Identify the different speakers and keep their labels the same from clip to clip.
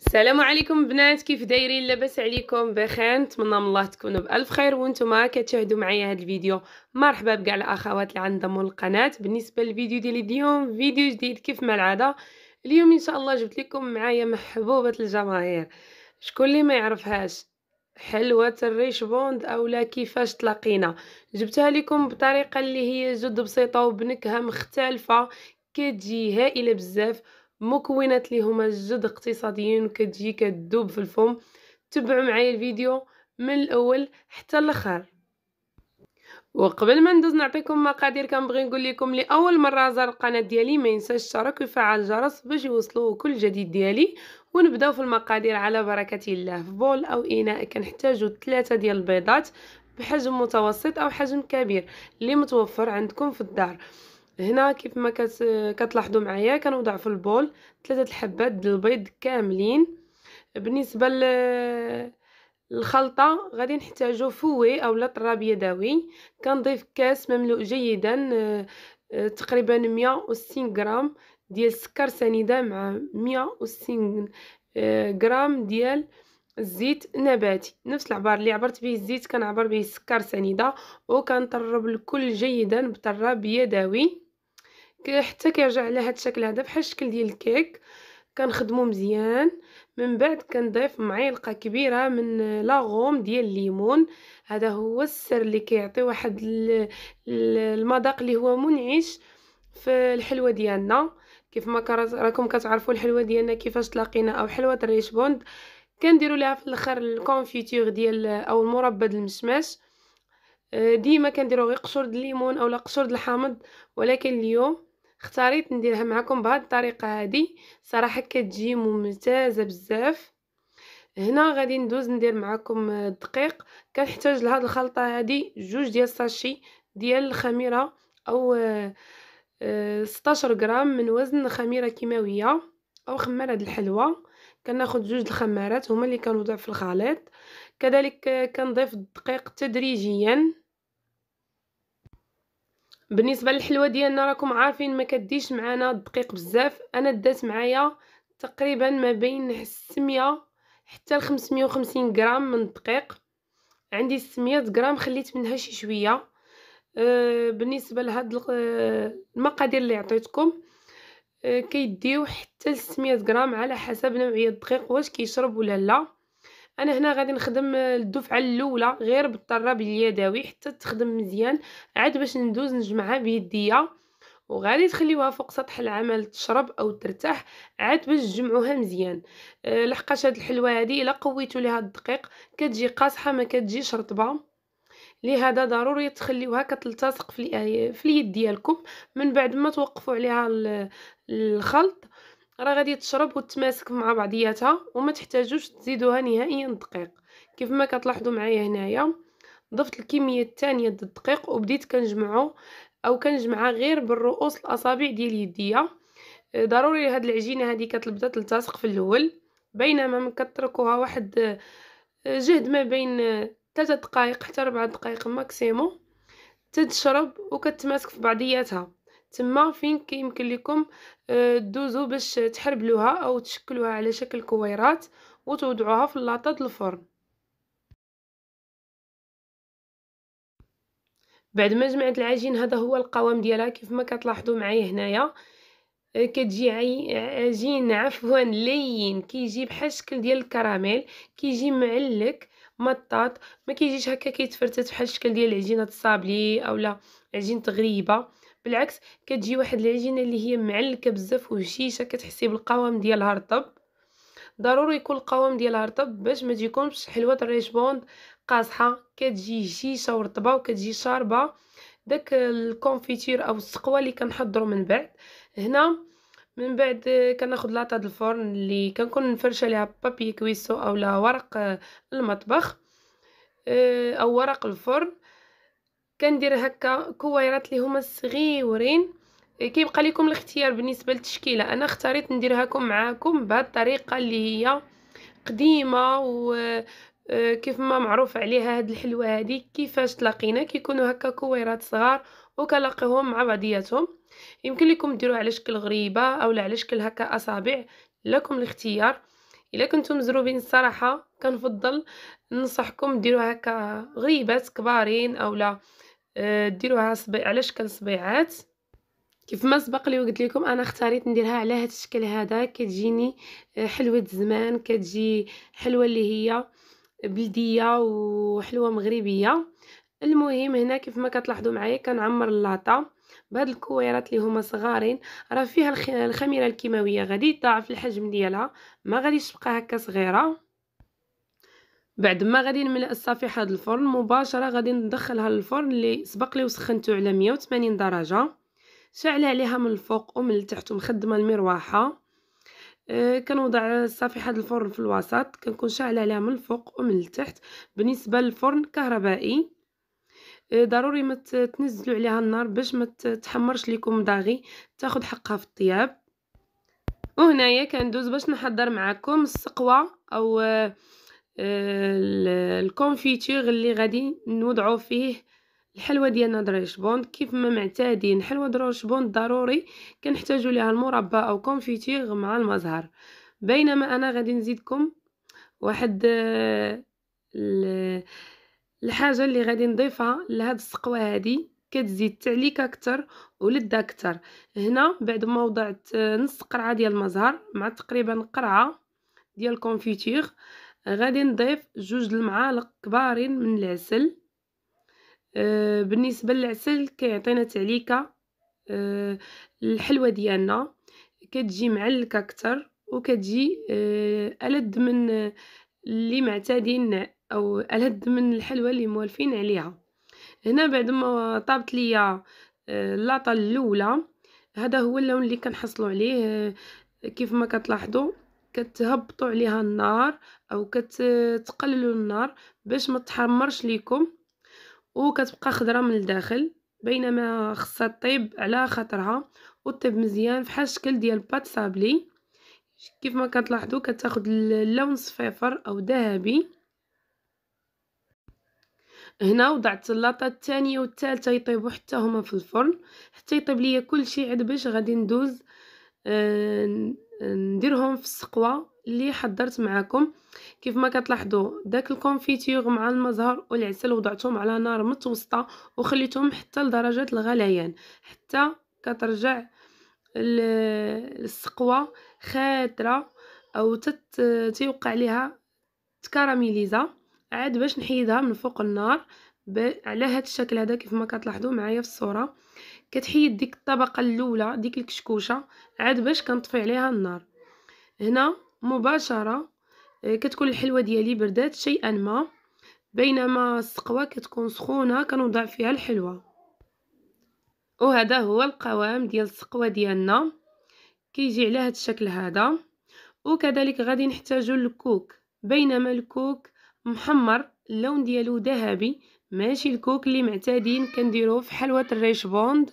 Speaker 1: السلام عليكم بنات، كيف دايرين؟ لاباس عليكم؟ بخير، نتمنى من الله تكونوا بالف خير وانتم كتشاهدوا معايا هذا الفيديو. مرحبا بكاع الاخوات اللي عندهم القناه. بالنسبه للفيديو ديالي اليوم فيديو جديد كيف ما العاده. اليوم ان شاء الله جبت لكم معايا محبوبه الجماهير، شكون اللي ما يعرفهاش، حلوه الريش بوند اولا كيفاش تلاقينا. جبتها لكم بطريقه اللي هي جد بسيطه وبنكهه مختلفه، كتجي هائله بزاف. مكونات اللي هما جد اقتصاديين وكتجي كتذوب في الفم. تبعوا معايا الفيديو من الاول حتى الاخر. وقبل ما ندوز نعطيكم مقادير، كنبغي نقول لكم اللي اول مره زار القناه ديالي ما ينساش يشترك ويفعل الجرس باش يوصلوه كل جديد ديالي. ونبداو في المقادير على بركه الله. في بول او اناء كنحتاجو 3 ديال البيضات بحجم متوسط او حجم كبير اللي متوفر عندكم في الدار. هنا كيف ما كتلاحظوا معايا كنوضع في البول 3 الحبات ديال البيض كاملين. بالنسبه الخلطه غادي نحتاجو فوي اولا طراب يدوي. كنضيف كاس مملوء جيدا، تقريبا 160 غرام ديال السكر سنيده مع 160 غرام ديال الزيت نباتي. نفس العبار اللي عبرت به الزيت كنعبر به السكر سنيده، وكنطرب الكل جيدا بطراب يدوي حتى كيرجع على هذا الشكل هذا بحال الشكل ديال الكيك. كنخدمو مزيان. من بعد كنضيف معلقه كبيره من لاغوم ديال الليمون. هذا هو السر اللي كيعطي واحد المذاق اللي هو منعش في الحلوه ديالنا. كيف ما راكم كتعرفوا الحلوه ديالنا كيفاش تلاقينا او حلوه الريش بوند، كنديروا لها في الاخر الكونفيتور ديال او المربى المشماش. ديما كنديروا غير قشور الليمون اولا قشور الحامض، ولكن اليوم اختاريت نديرها معكم بهذه الطريقه هذه. صراحه كتجي ممتازه بزاف. هنا غادي ندوز ندير معكم الدقيق. كنحتاج لهاد الخلطه هذه 2 ديال الساشي ديال الخميره او 16 غرام من وزن خميره كيماويه او خماره الحلوى. كناخذ 2 الخمارات هما اللي كنوضع في الخليط. كذلك كنضيف الدقيق تدريجيا. بالنسبه للحلوه ديالنا راكم عارفين ما كديش معنا الدقيق بزاف. انا دات معايا تقريبا ما بين 600 حتى ل 550 غرام من الدقيق. عندي 600 غرام خليت منها شي شويه. بالنسبه لهاد المقادير اللي عطيتكم كيديو حتى ل 600 غرام على حسب نوعيه الدقيق واش كيشرب ولا لا. انا هنا غادي نخدم الدفعه الاولى غير بالطراب اليدوي حتى تخدم مزيان، عاد باش ندوز نجمعها بيديا وغادي تخليوها فوق سطح العمل تشرب او ترتاح عاد باش تجمعوها مزيان. لحقاش هاد الحلوه هذه الا قويتوا ليها الدقيق كتجي قاصحه ما كتجيش رطبه، لهذا ضروري تخليوها كتلتصق في اليد ديالكم. من بعد ما توقفوا عليها الخلط راه غادي تشرب وتتماسك مع بعضياتها وما تحتاجوش تزيدوها نهائيا دقيق. كيف ما كتلاحظوا معايا هنايا ضفت الكميه الثانيه ديال الدقيق وبديت كنجمعو او كنجمعها غير بالرؤوس الاصابع ديال يديا. ضروري هاد العجينه هذه كتبدا تلتصق في الاول، بينما من كتركوها واحد جهد ما بين 3 دقائق حتى 4 دقائق ماكسيموم تتشرب وكتماسك في بعضياتها. تما فين كيمكن لكم دوزو باش تحربلوها او تشكلوها على شكل كويرات وتوضعوها في لاطه الفرن. بعد ما جمعت العجين هذا هو القوام ديالها كيف ما كتلاحظوا معايا هنايا. كتجي عجين عفوا لين كيجي بحال الشكل ديال الكراميل، كيجي معلك مطاط، ما كيجيش هكا كيتفرتت بحال الشكل ديال عجينه الصابلي اولا عجينه غريبه. بالعكس كتجي واحد العجينه اللي هي معلكه بزاف وهشيشه، كتحسي بالقوام ديالها رطب. ضروري يكون القوام ديالها رطب باش ما تجيكمش حلوه الريش بوند قاصحه، كتجي هشيشه ورطبه وكتجي شاربه داك الكونفيتير او السقوه اللي كنحضروا من بعد. هنا من بعد كناخذ لاطه الفرن اللي كنكون نفرش عليها بابي كويسو اولا ورق المطبخ او ورق الفرن. كندير هكا كويرات اللي هما صغيورين. كيبقى لكم الاختيار بالنسبه للتشكيله. انا اختاريت نديرها معاكم بهذه الطريقه اللي هي قديمه و كيف ما معروف عليها هاد الحلوه هذه. كيفاش تلاقينا كيكونوا هكا كويرات صغار وكنلاقيوهم مع بعضياتهم. يمكن لكم ديروها على شكل غريبه اولا على شكل هكا اصابع، لكم الاختيار. الا كنتم مزروبين الصراحه كنفضل ننصحكم ديروها هكا غريبات كبارين اولا ديروها على شكل صبيعات. كيف ما سبق لي وقلت لكم انا اختاريت نديرها على هذا الشكل هذا، كتجيني حلوه زمان، كتجي حلوه اللي هي بلديه وحلوه مغربيه. المهم هنا كيف ما كتلاحظوا معايا كنعمر اللاطه بهاد الكويرات اللي هما صغارين. راه فيها الخميره الكيماويه غادي تضاعف الحجم ديالها، ما غاديش تبقى هكا صغيره. بعد ما غادي نملأ الصفيحه د الفرن مباشره غادي ندخلها للفرن اللي سبق لي وسخنته على 180 درجه، شاعله عليها من الفوق ومن التحت ومخدمه المروحه. كنوضع صفيحه الفرن في الوسط، كنكون شاعله عليها من الفوق ومن التحت. بالنسبه للفرن كهربائي ضروري ما تنزلوا عليها النار باش ما تحمرش لكم داغي، تاخذ حقها في الطياب. وهنايا كندوز باش نحضر معكم السقوه او الكونفيتور اللي غادي نوضعوا فيه الحلوى ديالنا دريشبوند. كيف ما معتادين حلوى دريشبوند ضروري كنحتاجوا ليها المربى او كونفيتور مع المزهر. بينما انا غادي نزيدكم واحد الحاجه اللي غادي نضيفها لهاد السقوه هذه كتزيد تعليك اكثر ولذه اكثر. هنا بعد ما وضعت نص قرعه ديال المزهر مع تقريبا قرعه ديال الكونفيتور غادي نضيف 2 المعالق كبارين من العسل. بالنسبه للعسل كيعطينا تعليكه الحلوه ديالنا، كتجي معلكه اكثر وكتجي ألذ من اللي معتادين او ألذ من الحلوى اللي موالفين عليها. هنا بعد ما طابت ليا اللاطه الاولى هذا هو اللون اللي كنحصلوا عليه. كيف ما كتلاحظوا كتهبطوا عليها النار او كتقللوا النار باش ما تحمرش ليكم وكتبقى خضره من الداخل، بينما خصها طيب على خاطرها وطيب مزيان فحال الشكل ديال بات صابلي. كيف ما كتلاحظوا كتاخذ اللون صفيفر او ذهبي. هنا وضعت اللاطه الثانيه والثالثه يطيبوا حتى هما في الفرن حتى يطيب ليا كل شيء عاد باش غادي ندوز نديرهم في السقوه اللي حضرت معكم. كيف ما كتلاحظوا داك الكونفيتور مع المزهر والعسل وضعتهم على نار متوسطه وخليتهم حتى لدرجه الغليان حتى كترجع السقوه خاتره او تيوقع عليها تكراميليزا عاد باش نحيدها من فوق النار على هذا الشكل هذا. كيف ما كتلاحظوا معايا في الصوره كتحيد ديك الطبقه الاولى ديك الكشكوشه عاد باش كنطفي عليها النار. هنا مباشره كتكون الحلوه ديالي بردات شيئا ما، بينما السقوه كتكون سخونه كنوضع فيها الحلوه. وهذا هو القوام ديال السقوه ديالنا كيجي على هذا الشكل هذا. وكذلك غادي نحتاجو الكوك، بينما الكوك محمر اللون ديالو ذهبي ماشي الكوك اللي معتادين كنديروه في حلوه الريشبوند.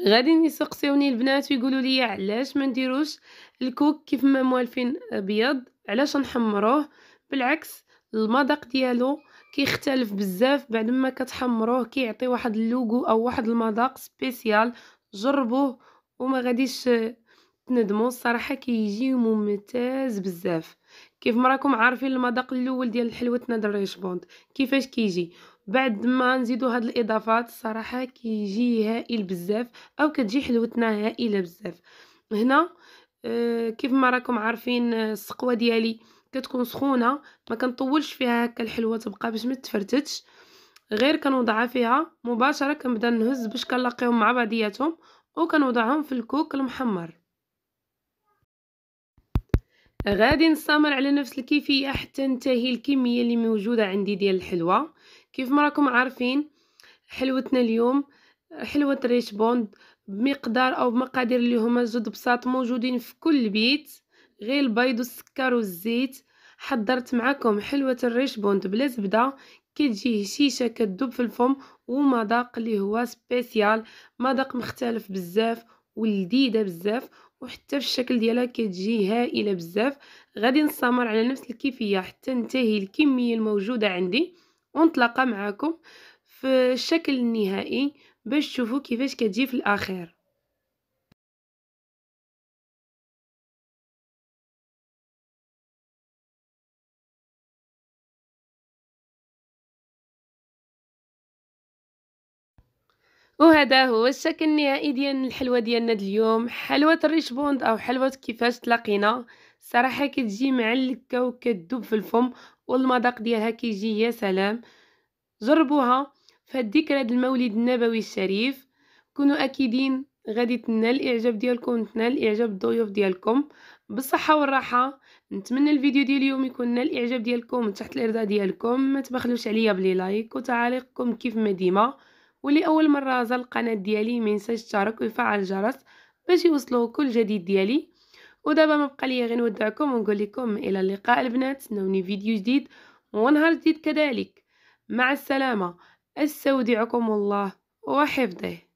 Speaker 1: غادي يسقسيوني البنات ويقولوا لي علاش ما نديروش الكوك كيف ما موالفين ابيض، علاش نحمروه؟ بالعكس المذاق ديالو كيختلف بزاف بعد ما كتحمروه، كيعطي واحد اللوغو او واحد المذاق سبيسيال. جربوه وما غاديش تندموا الصراحه، كيجي ممتاز بزاف. كيف ما راكم عارفين المذاق الاول ديال حلوتنا دريشبوند كيفاش كيجي، بعد ما نزيدوا هاد الاضافات الصراحه كيجي هائل بزاف او كتجي حلوتنا هائله بزاف. هنا كيف ما راكم عارفين السقوه ديالي كتكون سخونه، ما كنطولش فيها هكا الحلوه تبقى باش ما تفرتتش، غير كنوضعها فيها مباشره كنبدا نهز باش كنلاقيهم مع بعضياتهم وكنوضعهم في الكوك المحمر. غادي نستمر على نفس الكيفيه حتى ننتهي الكميه اللي موجوده عندي ديال الحلوه. كيف ما راكم عارفين حلوتنا اليوم حلوه ريشبوند بمقدار او بمقادير اللي هما 2 بساط موجودين في كل بيت، غير البيض والسكر والزيت. حضرت معكم حلوه الريشبوند بلا زبده، كتجي هشيشه كتذوب في الفم ومذاق اللي هو سبيسيال، مذاق مختلف بزاف ولذيذه بزاف، وحتى في الشكل ديالها كتجي هائله بزاف. غادي نستمر على نفس الكيفيه حتى ننتهي الكميه الموجوده عندي ونتلاقى معكم في الشكل النهائي باش تشوفوا كيفاش كتجي في الاخير. وهذا هو الشكل النهائي ديال الحلوى ديالنا اليوم، حلوى الريشبوند او حلوى كيفاش تلاقينا. الصراحه كتجي معلكه وكتذوب في الفم، والمذاق ديالها كيجي يا سلام. جربوها في هاد ذكرى المولد النبوي الشريف. كونوا اكيدين غادي تنال الاعجاب ديالكم وتنال اعجاب الضيوف ديالكم بالصحه والراحه. نتمنى الفيديو ديال اليوم يكون نال الاعجاب ديالكم. تحت الارضاء ديالكم ما تبخلوش عليا بلي لايك وتعاليقكم كيف ما ديما. واللي اول مره زار القناه ديالي ما ينساش يشترك ويفعل الجرس باش يوصلوا كل جديد ديالي. ودابا ما بقى لي غير نودعكم ونقول لكم الى اللقاء البنات، نوني فيديو جديد ونهار جديد كذلك. مع السلامه، استودعكم الله وحفظه.